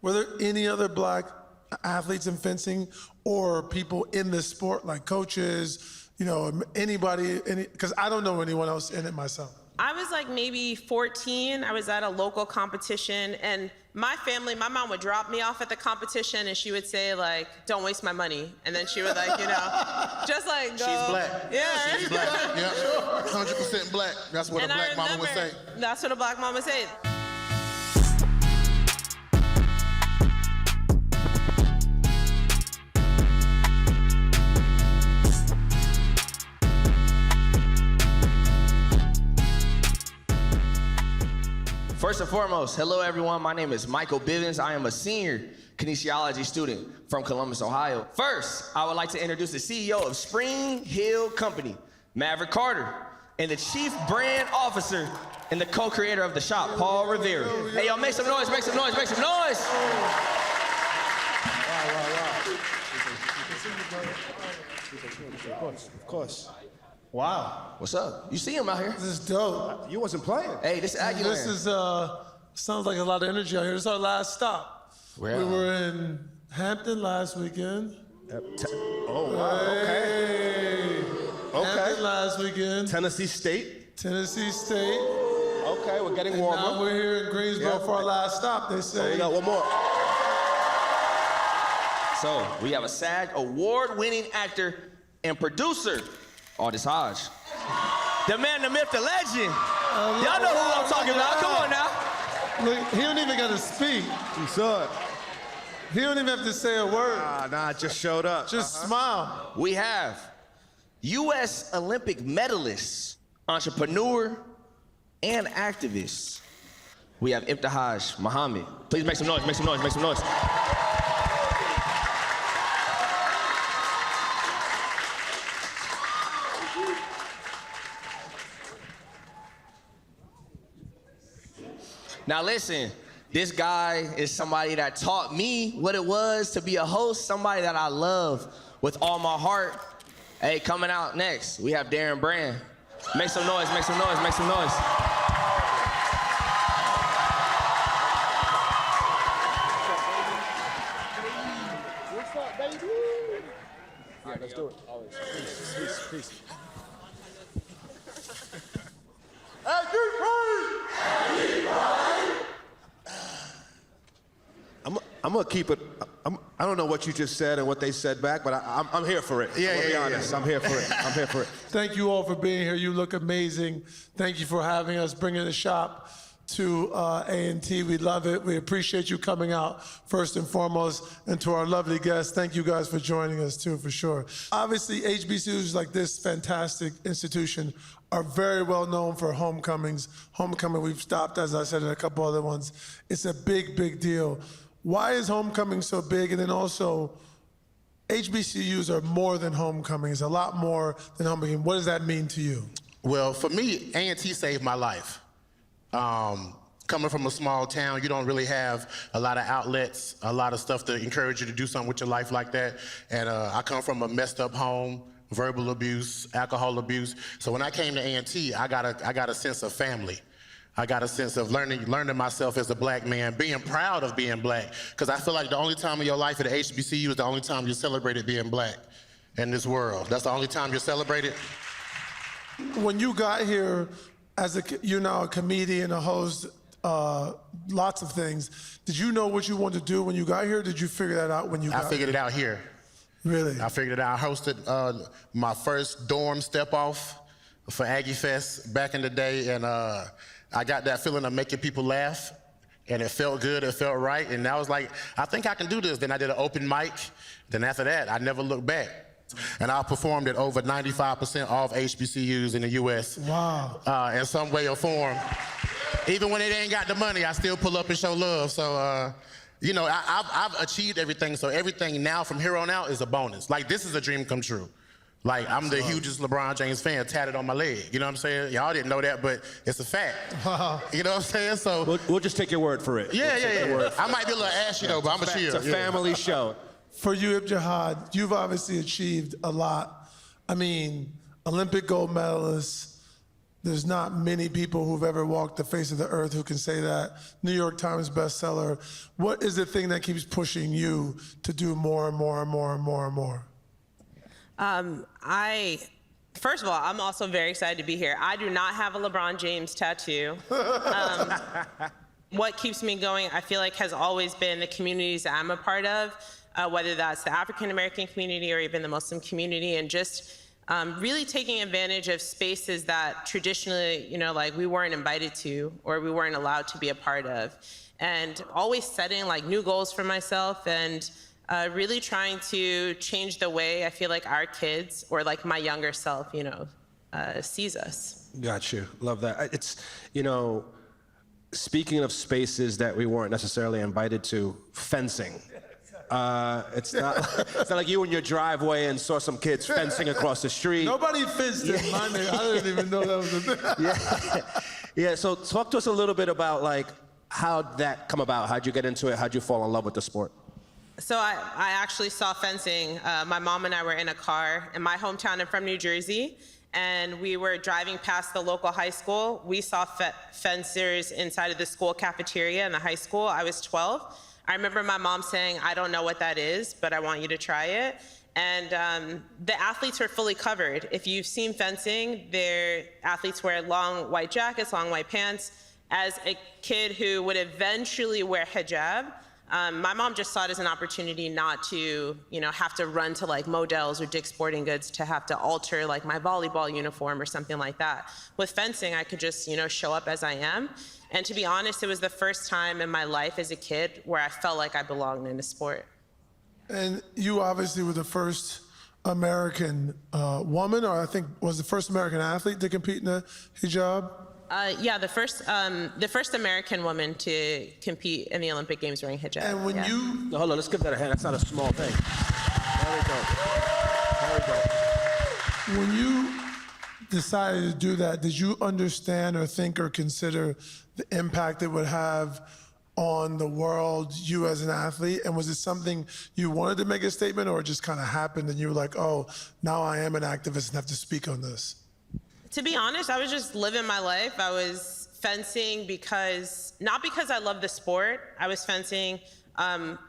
Were there any other black athletes in fencing or people in this sport, like coaches, you know, anybody, because I don't know anyone else in it myself. I was like maybe 14. I was at a local competition, and my family, my mom would drop me off at the competition, and she would say like, "Don't waste my money," and then she would like, you know, just like go. She's black. Yeah. She's black. Yeah, 100% black. That's what a black mama would say. That's what a black mama would say. First and foremost, hello everyone, my name is Michael Bivens. I am a senior kinesiology student from Columbus, Ohio. First, I would like to introduce the CEO of Spring Hill Company, Maverick Carter, and the Chief Brand Officer and the co-creator of the shop, Paul Rivera. Hey, y'all, make some noise, make some noise, make some noise! Of course. Wow. What's up? You see him out here? This is dope. You wasn't playing. Hey, this is Aggie. This is, sounds like a lot of energy out here. This is our last stop. Where? We were in Hampton last weekend. Oh, wow, okay. Hampton last weekend. Tennessee State. Tennessee State. Okay, we're getting And warmer. now we're here in Greensboro for our last stop, they say. We got one more. So, we have a SAG Award-winning actor and producer, Aldis Hodge. The man, the myth, the legend. Y'all know who I'm talking about. Come on now. Look, he don't even got to speak. You saw it. He don't even have to say a word. Nah, I just showed up. Just smile. We have U.S. Olympic medalist, entrepreneur, and activist. We have Ibtihaj Muhammad. Please make some noise, make some noise, make some noise. Now listen, this guy is somebody that taught me what it was to be a host, somebody that I love with all my heart. Hey, coming out next, we have Darren Brand. Make some noise, make some noise, make some noise. What's up, baby? Yeah, let's do it. Always. Peace. Aggie Pride! Aggie Pride! I'm gonna keep it. I don't know what you just said and what they said back, but I'm here for it. Yeah, be honest. I'm here for it. I'm here for it. Thank you all for being here. You look amazing. Thank you for having us, bringing the shop to A&T. We love it. We appreciate you coming out first and foremost. And to our lovely guests, thank you guys for joining us too, for sure. Obviously, HBCUs like this fantastic institution are very well known for homecomings. Homecoming, we've stopped, as I said, in a couple other ones. It's a big, big deal. Why is homecoming so big? And then also, HBCUs are more than homecoming. It's a lot more than homecoming. What does that mean to you? Well, for me, A&T saved my life. Coming from a small town, you don't really have a lot of outlets, a lot of stuff to encourage you to do something with your life like that. And I come from a messed up home, verbal abuse, alcohol abuse. So when I came to A&T, I got a sense of family. I got a sense of learning myself as a black man, being proud of being black. Because I feel like the only time in your life at the HBCU is the only time you celebrated being black in this world. That's the only time you celebrated. When you got here, you're now a comedian, a host, lots of things. Did you know what you wanted to do when you got here? Or did you figure that out when you got here? I figured it out here. Really? I figured it out. I hosted my first dorm step-off for Aggie Fest back in the day, and I got that feeling of making people laugh, and it felt good, it felt right, and I was like, I think I can do this. Then I did an open mic. Then after that, I never looked back. And I performed at over 95% of HBCUs in the US. Wow. In some way or form. Even when it ain't got the money, I still pull up and show love. So, you know, I've achieved everything, so everything now from here on out is a bonus. Like, this is a dream come true. Like, I'm the hugest LeBron James fan tatted on my leg. You know what I'm saying? Y'all didn't know that, but it's a fact. You know what I'm saying? So We'll just take your word for it. yeah. I might be a little ashy though, but I'm a chill. It's a family show. For you, Ibtihaj, you've obviously achieved a lot. I mean, Olympic gold medalist, There's not many people who've ever walked the face of the earth who can say that. New York Times bestseller. What is the thing that keeps pushing you to do more and more and more and more and more? First of all, I'm also very excited to be here. I do not have a LeBron James tattoo. What keeps me going, I feel like, has always been the communities that I'm a part of, whether that's the African-American community or even the Muslim community, and just really taking advantage of spaces that traditionally, like we weren't invited to or we weren't allowed to be a part of. And always setting like new goals for myself and really trying to change the way I feel like our kids or like my younger self, sees us. Got you. Love that. It's, speaking of spaces that we weren't necessarily invited to, fencing. It's not like you in your driveway and saw some kids fencing across the street. Nobody fenced in my neighborhood. I didn't even know that was a thing. Yeah, so talk to us a little bit about like how'd that come about? How'd you get into it? How'd you fall in love with the sport? So I actually saw fencing. My mom and I were in a car in my hometown. I'm from New Jersey, and we were driving past the local high school. We saw fencers inside of the school cafeteria in the high school. I was 12. I remember my mom saying, "I don't know what that is, but I want you to try it." And the athletes were fully covered. If you've seen fencing, their athletes wear long white jackets, long white pants. As a kid who would eventually wear hijab, my mom just saw it as an opportunity not to, have to run to like Modell's or Dick's Sporting Goods to have to alter like my volleyball uniform or something like that. With fencing, I could just, show up as I am. And to be honest, it was the first time in my life as a kid where I felt like I belonged in a sport. And you obviously were the first American woman, or I think was the first American athlete to compete in the hijab? Yeah, the first American woman to compete in the Olympic Games wearing hijab. And when you... No, hold on, let's give that a hand. That's not a small thing. There we go. When you decided to do that, did you understand or think or consider the impact it would have on the world, you as an athlete? And was it something you wanted to make a statement, or it just kind of happened and you were like, oh, now I am an activist and have to speak on this? To be honest, I was just living my life. I was fencing not because I love the sport. I was fencing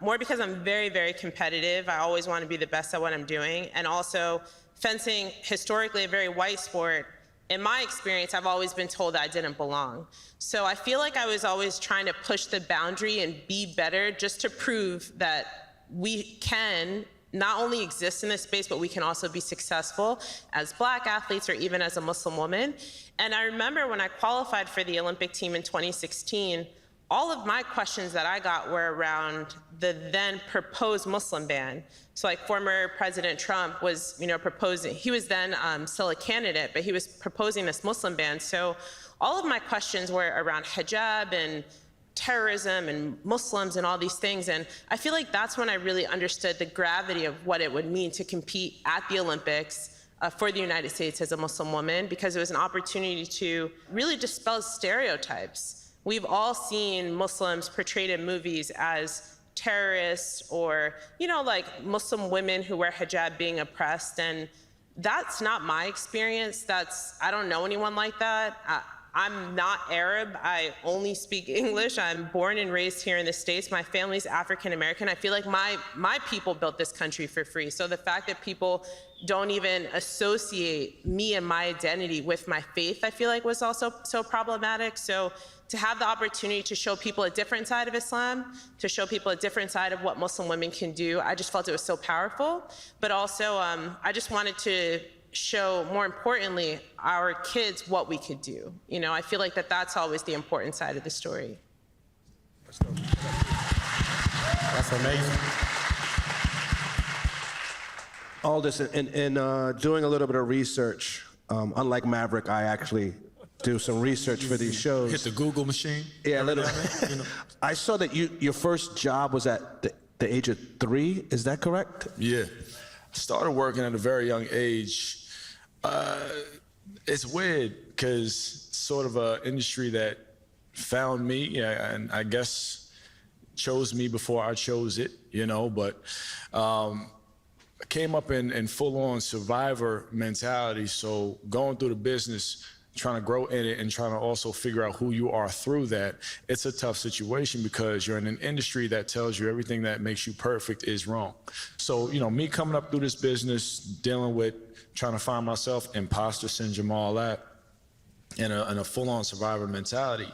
more because I'm very, very competitive. I always want to be the best at what I'm doing. And also, fencing, historically a very white sport, in my experience, I've always been told that I didn't belong. So I feel like I was always trying to push the boundary and be better just to prove that we can not only exist in this space, but we can also be successful as Black athletes or even as a Muslim woman. And I remember when I qualified for the Olympic team in 2016, all of my questions that I got were around the then proposed Muslim ban. So like former President Trump was, proposing, he was then still a candidate, but he was proposing this Muslim ban. So all of my questions were around hijab and terrorism and Muslims and all these things. And I feel like that's when I really understood the gravity of what it would mean to compete at the Olympics for the United States as a Muslim woman, because it was an opportunity to really dispel stereotypes. We've all seen Muslims portrayed in movies as terrorists or, like Muslim women who wear hijab being oppressed. And that's not my experience. I don't know anyone like that. I'm not Arab. I only speak English. I'm born and raised here in the States. My family's African American. I feel like my people built this country for free. So the fact that people don't even associate me and my identity with my faith, I feel like was also so problematic. So to have the opportunity to show people a different side of Islam, to show people a different side of what Muslim women can do, I just felt it was so powerful. But also, I just wanted to show, more importantly, our kids what we could do. I feel like that's always the important side of the story. That's amazing. Aldis, in doing a little bit of research, unlike Maverick, I actually do some research for these shows. Hit the Google machine? Yeah, a little. I saw that your first job was at the age of 3, is that correct? Yeah. I started working at a very young age. It's weird because sort of an industry that found me, and I guess chose me before I chose it, but I came up in full-on survivor mentality. So going through the business, trying to grow in it and trying to also figure out who you are through that, it's a tough situation because you're in an industry that tells you everything that makes you perfect is wrong. So, you know, me coming up through this business, dealing with trying to find myself, imposter syndrome, all that, and a full-on survivor mentality,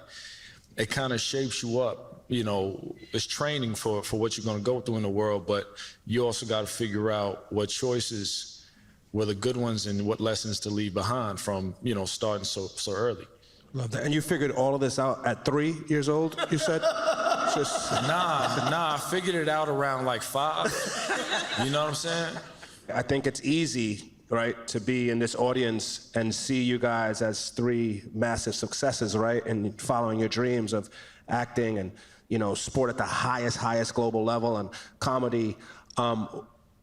it kind of shapes you up. You know, it's training for what you're going to go through in the world, but you also got to figure out what choices were the good ones and what lessons to leave behind from, you know, starting so early. Love that. And you figured all of this out at 3 years old, you said? Nah, I figured it out around like 5. You know what I'm saying? I think it's easy, right, to be in this audience and see you guys as 3 massive successes, right? And following your dreams of acting and, you know, sport at the highest global level and comedy.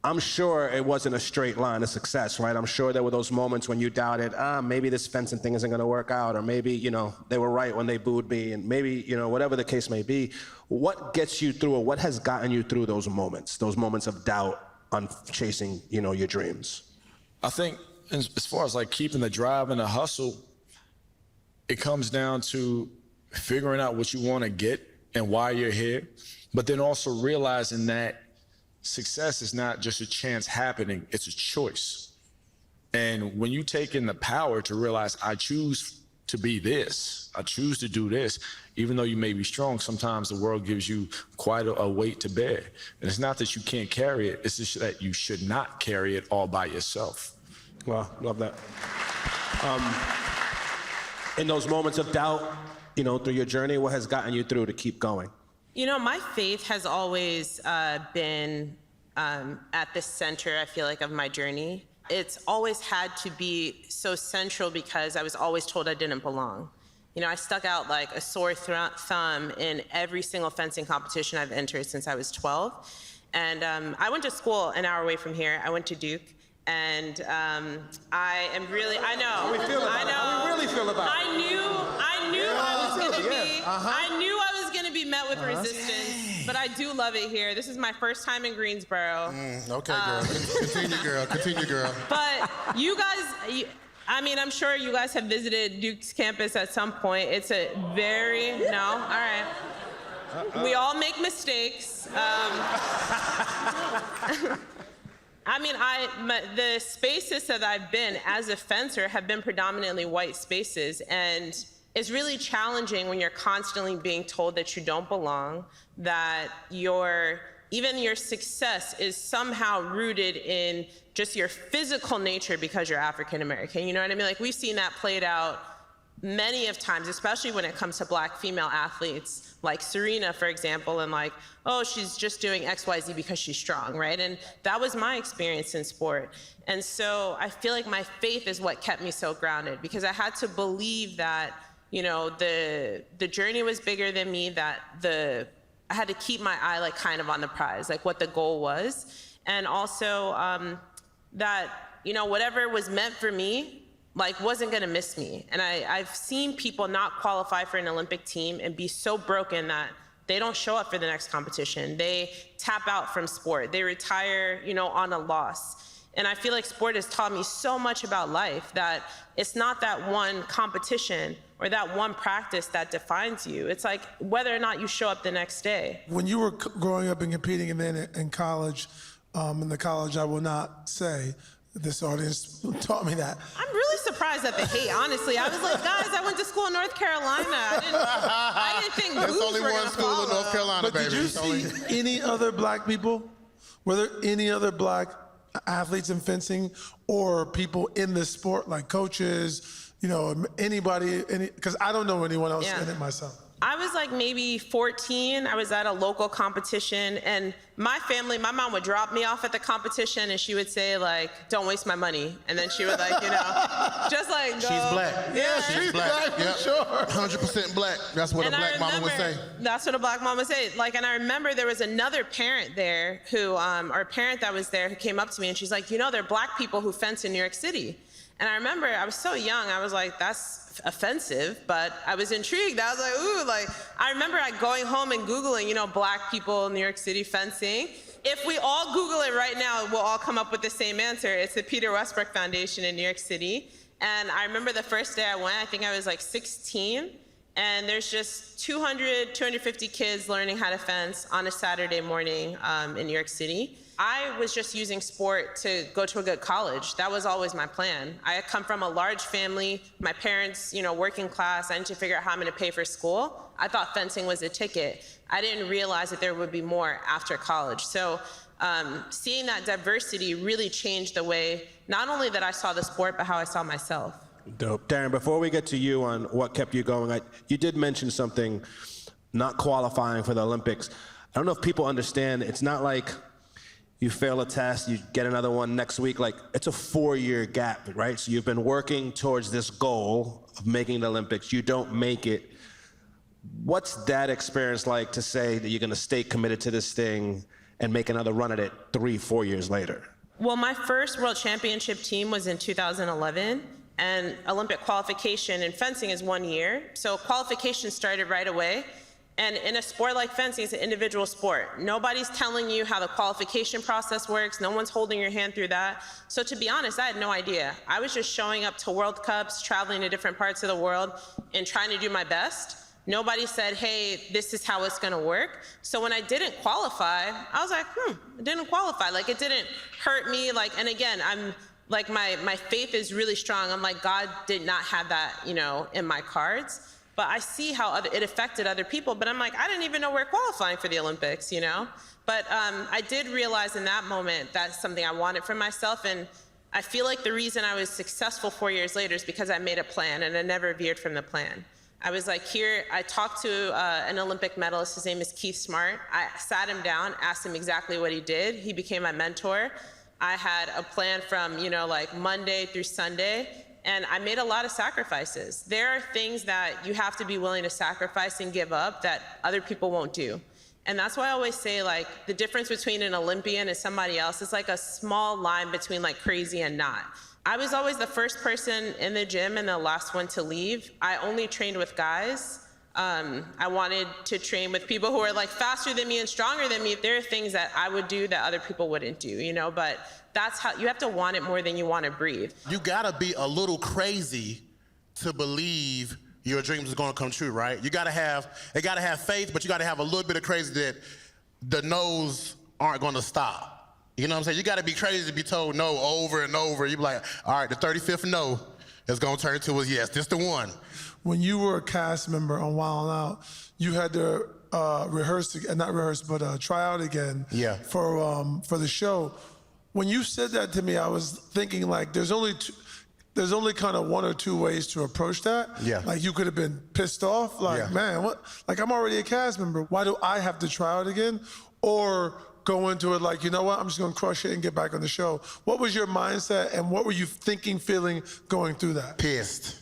I'm sure it wasn't a straight line of success, right? I'm sure there were those moments when you doubted, maybe this fencing thing isn't gonna work out, or maybe, you know, they were right when they booed me, and maybe, you know, whatever the case may be. What gets you through, or what has gotten you through those moments of doubt on chasing, you know, your dreams? I think as far as like keeping the drive and the hustle, it comes down to figuring out what you wanna get and why you're here, but then also realizing that success is not just a chance happening, it's a choice. And when you take in the power to realize, I choose to be this, I choose to do this, even though you may be strong, sometimes the world gives you quite a weight to bear. And it's not that you can't carry it, it's just that you should not carry it all by yourself. Wow, love that. In those moments of doubt, you know, through your journey, what has gotten you through to keep going? You know, my faith has always been at the center, I feel like, of my journey. It's always had to be so central because I was always told I didn't belong. You know, I stuck out like a sore thumb in every single fencing competition I've entered since I was 12. And I went to school an hour away from here. I went to Duke. And I am really, I know. How we feel about it? How we really feel about it? I knew I was gonna be, I knew I was gonna be met with resistance, but I do love it here. This is my first time in Greensboro. Okay, girl. Continue, girl. But you guys, I mean, I'm sure you guys have visited Duke's campus at some point. It's a very, no, all right. We all make mistakes. I mean, the spaces that I've been as a fencer have been predominantly white spaces, and it's really challenging when you're constantly being told that you don't belong, that even your success is somehow rooted in just your physical nature because you're African American. You know what I mean? Like, we've seen that played out many of times, especially when it comes to Black female athletes, like Serena, for example, and like, oh, she's just doing XYZ because she's strong, right? And that was my experience in sport. And so I feel like my faith is what kept me so grounded, because I had to believe that, you know, the journey was bigger than me, that I had to keep my eye like kind of on the prize, like what the goal was. And also that, you know, whatever was meant for me, like, wasn't gonna miss me. And I've seen people not qualify for an Olympic team and be so broken that they don't show up for the next competition. They tap out from sport. They retire, you know, on a loss. And I feel like sport has taught me so much about life, that it's not that one competition or that one practice that defines you. It's like whether or not you show up the next day. When you were growing up and competing and then in college, in the college I will not say, this audience taught me that. I'm really surprised at the hate, honestly. I was like, guys, I went to school in North Carolina. I didn't think There's boobs only were one gonna school in follow. North Carolina, But baby. did you see any other Black people? Were there any other Black athletes in fencing or people in this sport, like coaches, you know, anybody, because I don't know anyone else in it myself. I was like maybe 14. I was at a local competition, and my mom would drop me off at the competition, and she would say like, don't waste my money. And then she would like, you know, just like go. She's Black. Yeah, she's Black. Yep. Sure. 100% Black. That's what a Black mama would say. That's what a Black mama would say. Like, and I remember there was another parent there who, or a parent that was there who came up to me, and she's like, you know, there are Black people who fence in New York City. And I remember I was so young, I was like, that's offensive, but I was intrigued. I was like, ooh, like, I remember going home and Googling, you know, Black people in New York City fencing. If we all Google it right now, we'll all come up with the same answer. It's the Peter Westbrook Foundation in New York City. And I remember the first day I went, I think I was like 16, and there's just 250 kids learning how to fence on a Saturday morning in New York City. I was just using sport to go to a good college. That was always my plan. I come from a large family, my parents, working class. I need to figure out how I'm gonna pay for school. I thought fencing was a ticket. I didn't realize that there would be more after college. So seeing that diversity really changed the way, not only that I saw the sport, but how I saw myself. Dope. Darren, before we get to you on what kept you going, you did mention something, not qualifying for the Olympics. I don't know if people understand, it's not like you fail a test, you get another one next week. Like, it's a 4-year gap, right? So you've been working towards this goal of making the Olympics. You don't make it. What's that experience like to say that you're gonna stay committed to this thing and make another run at it 3-4 years later? Well, my first world championship team was in 2011, and Olympic qualification in fencing is 1 year. So qualification started right away. And in a sport like fencing, it's an individual sport. Nobody's telling you how the qualification process works. No one's holding your hand through that. So to be honest, I had no idea. I was just showing up to World Cups, traveling to different parts of the world, and trying to do my best. Nobody said, hey, this is how it's gonna work. So when I didn't qualify, I was like, it didn't qualify. Like, it didn't hurt me. Like, and again, I'm like, my faith is really strong. I'm like, God did not have that, in my cards. But I see how it affected other people, but I'm like, I didn't even know we're qualifying for the Olympics, But I did realize in that moment that's something I wanted for myself, and I feel like the reason I was successful 4 years later is because I made a plan, and I never veered from the plan. I was like, I talked to an Olympic medalist, his name is Keith Smart. I sat him down, asked him exactly what he did. He became my mentor. I had a plan from, like Monday through Sunday, and I made a lot of sacrifices. There are things that you have to be willing to sacrifice and give up that other people won't do. And that's why I always say, like, the difference between an Olympian and somebody else is like a small line between like crazy and not. I was always the first person in the gym and the last one to leave. I only trained with guys. I wanted to train with people who are like faster than me and stronger than me. There are things that I would do that other people wouldn't do, but that's how you have to want it more than you want to breathe. You gotta be a little crazy to believe your dreams are gonna come true, right? You gotta have faith, but you gotta have a little bit of crazy that the no's aren't gonna stop. You know what I'm saying? You gotta be crazy to be told no over and over. You be like, all right, the 35th no is gonna turn into a yes. This the one. When you were a cast member on Wild 'N Out, you had to try out again for the show. When you said that to me, I was thinking like, there's only kind of 1 or 2 ways to approach that. Yeah. Like, you could have been pissed off, like, man, what? Like, I'm already a cast member. Why do I have to try out again? Or go into it like, you know what? I'm just gonna crush it and get back on the show. What was your mindset, and what were you thinking, feeling, going through that? Pissed.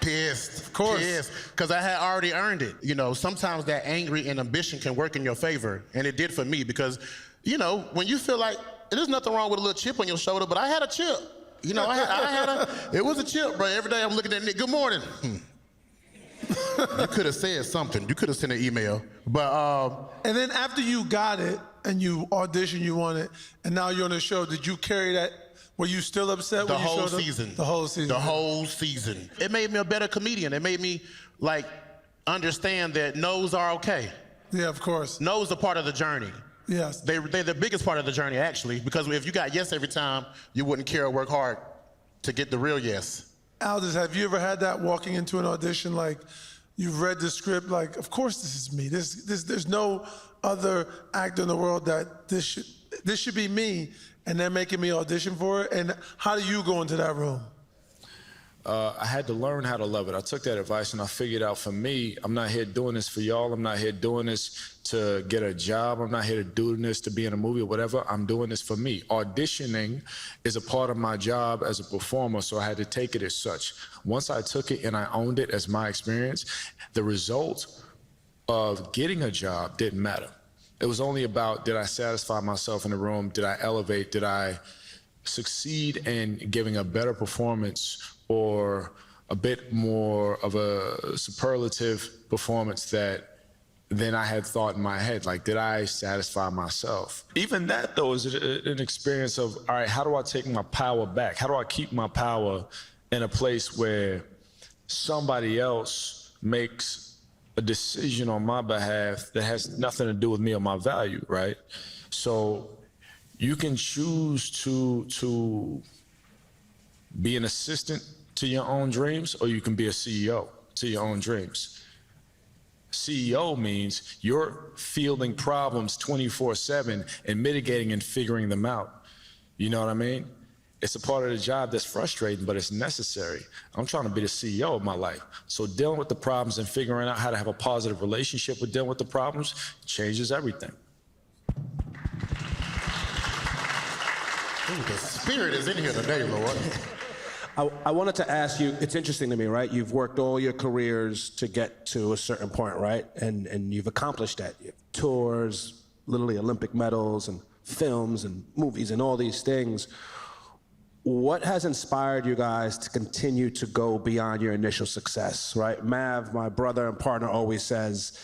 Of course. Pissed, because I had already earned it. Sometimes that angry and ambition can work in your favor, and it did for me because, when you feel like, there's nothing wrong with a little chip on your shoulder, but I had a chip. It was a chip, bro. Every day I'm looking at Nick, good morning. You could have said something. You could have sent an email, but. And then after you got it, and you auditioned, you won it, and now you're on the show, did you carry that? Were you still upset when you showed up? The whole season. The whole season. It made me a better comedian. It made me, understand that no's are okay. Yeah, of course. No's are part of the journey. Yes. They're the biggest part of the journey, actually, because if you got yes every time, you wouldn't care or work hard to get the real yes. Aldis, have you ever had that walking into an audition, like, you've read the script, like, of course this is me. There's no other actor in the world that this should be me, and they're making me audition for it? And how do you go into that room? I had to learn how to love it. I took that advice and I figured out, for me, I'm not here doing this for y'all. I'm not here doing this to get a job. I'm not here to do this to be in a movie or whatever. I'm doing this for me. Auditioning is a part of my job as a performer, so I had to take it as such. Once I took it and I owned it as my experience, the result of getting a job didn't matter. It was only about, did I satisfy myself in the room? Did I elevate? Did I succeed in giving a better performance or a bit more of a superlative performance than I had thought in my head? Like, did I satisfy myself? Even that, though, is an experience of, all right, how do I take my power back? How do I keep my power in a place where somebody else makes a decision on my behalf that has nothing to do with me or my value, right? So you can choose to be an assistant to your own dreams, or you can be a CEO to your own dreams. CEO means you're fielding problems 24/7 and mitigating and figuring them out. You know what I mean? It's a part of the job that's frustrating, but it's necessary. I'm trying to be the CEO of my life. So dealing with the problems and figuring out how to have a positive relationship with dealing with the problems changes everything. Ooh, the spirit is in here today, Lord. I wanted to ask you, it's interesting to me, right? You've worked all your careers to get to a certain point, right? And you've accomplished that. You have tours, literally Olympic medals and films and movies and all these things. What has inspired you guys to continue to go beyond your initial success, right? Mav, my brother and partner, always says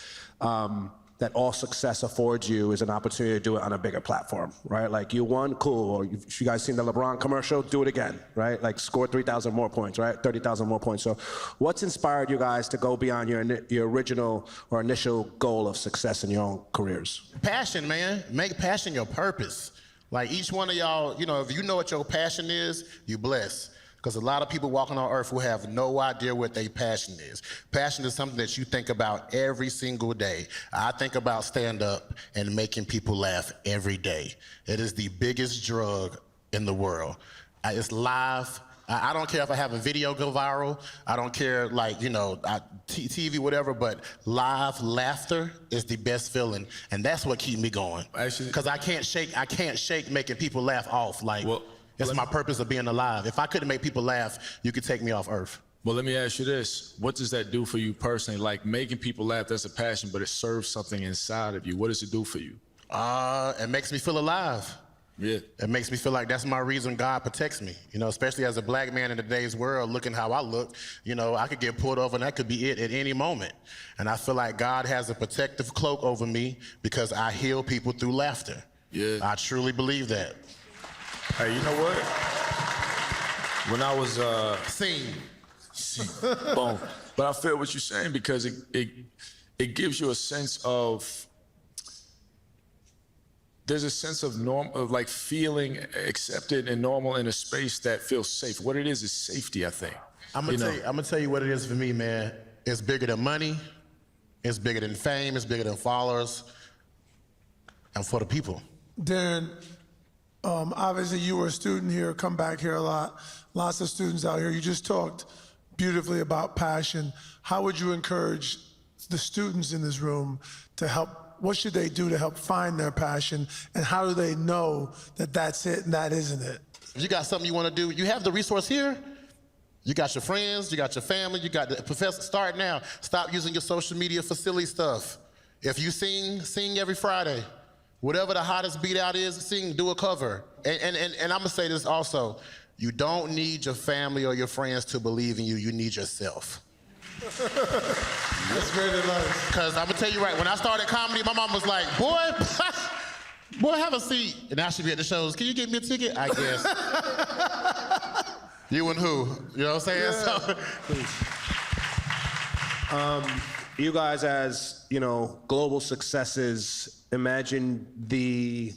that all success affords you is an opportunity to do it on a bigger platform, right? Like you won, cool. Or if you guys seen the LeBron commercial, do it again, right? Like score 3,000 more points, right? 30,000 more points. So what's inspired you guys to go beyond your original or initial goal of success in your own careers? Passion, man. Make passion your purpose. Like each one of y'all, you know, if you know what your passion is, you blessed. Because a lot of people walking on earth who have no idea what their passion is. Passion is something that you think about every single day. I think about stand up and making people laugh every day. It is the biggest drug in the world. It's live. I don't care if I have a video go viral. I don't care, like, you know, TV, whatever, but live laughter is the best feeling. And that's what keeps me going. Because I can't shake making people laugh off. Like, it's my purpose of being alive. If I couldn't make people laugh, you could take me off earth. Well, let me ask you this. What does that do for you personally? Like making people laugh, that's a passion, but it serves something inside of you. What does it do for you? It makes me feel alive. Yeah. It makes me feel like that's my reason God protects me. You know, especially as a black man in today's world, looking how I look, you know, I could get pulled over and that could be it at any moment. And I feel like God has a protective cloak over me because I heal people through laughter. Yeah. I truly believe that. Hey, you know what? When I was boom. But I feel what you're saying because it gives you a sense of, there's a sense of like feeling accepted and normal in a space that feels safe. What it is safety, I think. I'm gonna tell you what it is for me, man. It's bigger than money. It's bigger than fame. It's bigger than followers. And for the people. Darren, obviously you were a student here, come back here a lot. Lots of students out here. You just talked beautifully about passion. How would you encourage the students in this room to help? What should they do to help find their passion, and how do they know that that's it and that isn't it? If you got something you want to do, you have the resource here. You got your friends, you got your family, you got the professor. Start now. Stop using your social media for silly stuff. If you sing every Friday. Whatever the hottest beat out is, sing, do a cover. And I'm gonna say this also. You don't need your family or your friends to believe in you. You need yourself. That's great advice. Because I'm gonna tell you right, when I started comedy, my mom was like, boy, have a seat. And I should be at the shows. Can you get me a ticket? I guess. You and who? You know what I'm saying? Yeah. So, You guys as, you know, global successes, imagine the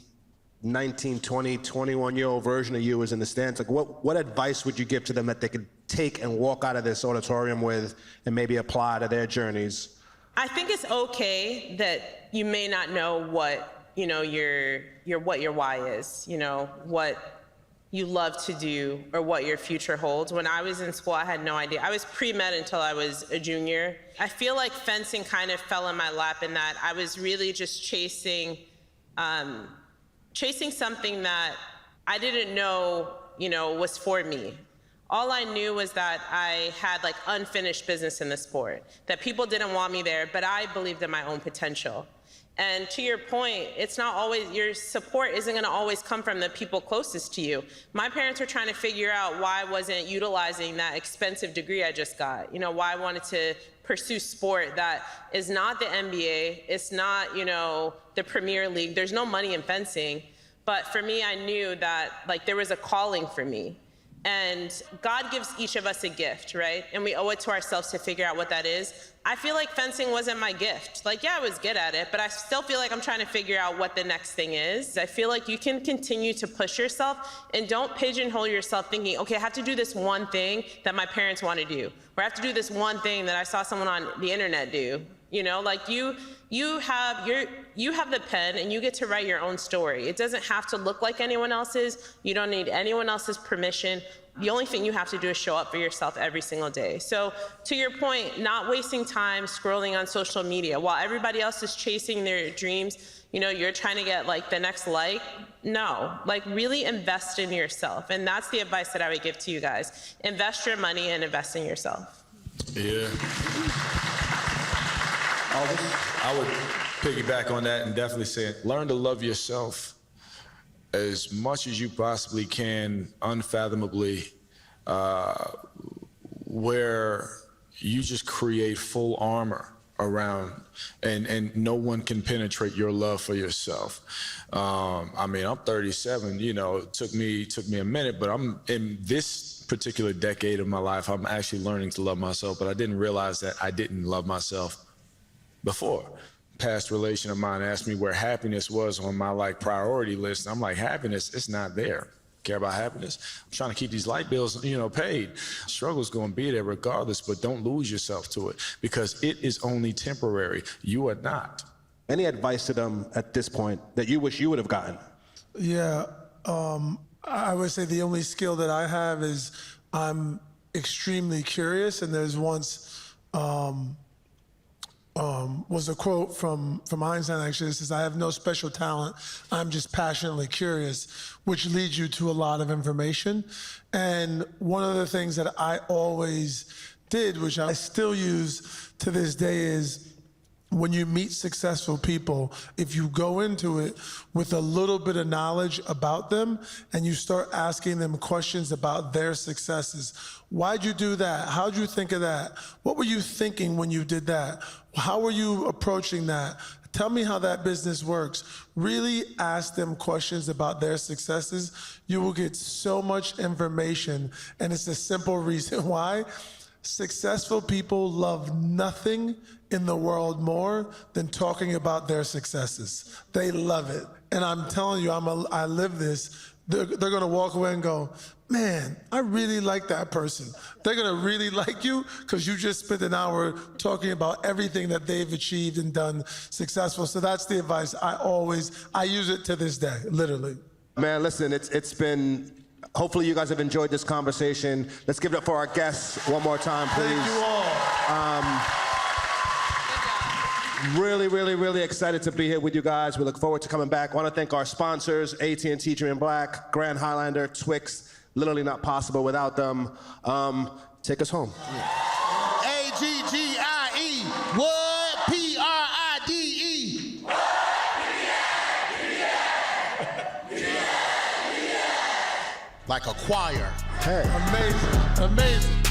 19, 20, 21-year-old version of you is in the stands. Like what advice would you give to them that they could take and walk out of this auditorium with and maybe apply to their journeys? I think it's okay that you may not know what, you know, what your why is, you know, what you love to do or what your future holds. When I was in school, I had no idea. I was pre-med until I was a junior. I feel like fencing kind of fell in my lap in that I was really just chasing something that I didn't know, you know, was for me. All I knew was that I had like unfinished business in the sport, that people didn't want me there, but I believed in my own potential. And to your point, it's not always, your support isn't gonna always come from the people closest to you. My parents were trying to figure out why I wasn't utilizing that expensive degree I just got. You know, why I wanted to pursue sport that is not the NBA, it's not, you know, the Premier League, there's no money in fencing. But for me, I knew that like there was a calling for me. And God gives each of us a gift, right? And we owe it to ourselves to figure out what that is. I feel like fencing wasn't my gift. Like, yeah, I was good at it, but I still feel like I'm trying to figure out what the next thing is. I feel like you can continue to push yourself and don't pigeonhole yourself thinking, okay, I have to do this one thing that my parents want to do, or I have to do this one thing that I saw someone on the internet do. You know, like you have the pen and you get to write your own story. It doesn't have to look like anyone else's. You don't need anyone else's permission. The only thing you have to do is show up for yourself every single day. So to your point, not wasting time scrolling on social media while everybody else is chasing their dreams. You know, you're trying to get like the next like. No, like really invest in yourself. And that's the advice that I would give to you guys. Invest your money and invest in yourself. Yeah. I would piggyback on that and definitely say, learn to love yourself as much as you possibly can, unfathomably, where you just create full armor around, and no one can penetrate your love for yourself. I mean, I'm 37, you know, it took me a minute, but I'm in this particular decade of my life, I'm actually learning to love myself, but I didn't realize that I didn't love myself before. Past relation of mine asked me where happiness was on my like priority list. And I'm like, happiness, it's not there. Care about happiness? I'm trying to keep these light bills, you know, paid. Struggle's gonna be there regardless, but don't lose yourself to it because it is only temporary. You are not. Any advice to them at this point that you wish you would have gotten? Yeah, I would say the only skill that I have is I'm extremely curious, and there's once, was a quote from Einstein actually. It says, I have no special talent, I'm just passionately curious, which leads you to a lot of information. And one of the things that I always did, which I still use to this day, is when you meet successful people, if you go into it with a little bit of knowledge about them and you start asking them questions about their successes. Why'd you do that? How'd you think of that? What were you thinking when you did that? How were you approaching that? Tell me how that business works. Really ask them questions about their successes. You will get so much information, and it's a simple reason why. Successful people love nothing in the world more than talking about their successes. They love it. And I'm telling you, I live this. They're gonna walk away and go, man, I really like that person. They're gonna really like you because you just spent an hour talking about everything that they've achieved and done successful. So that's the advice I use it to this day, literally. Man, listen, it's been, hopefully you guys have enjoyed this conversation. Let's give it up for our guests one more time, please. Thank you all. Really, really, really excited to be here with you guys. We look forward to coming back. I want to thank our sponsors, AT&T Dream Black, Grand Highlander, Twix. Literally not possible without them. Take us home. AGGIE, what? PRIDE. Like a choir. Hey. Amazing, amazing.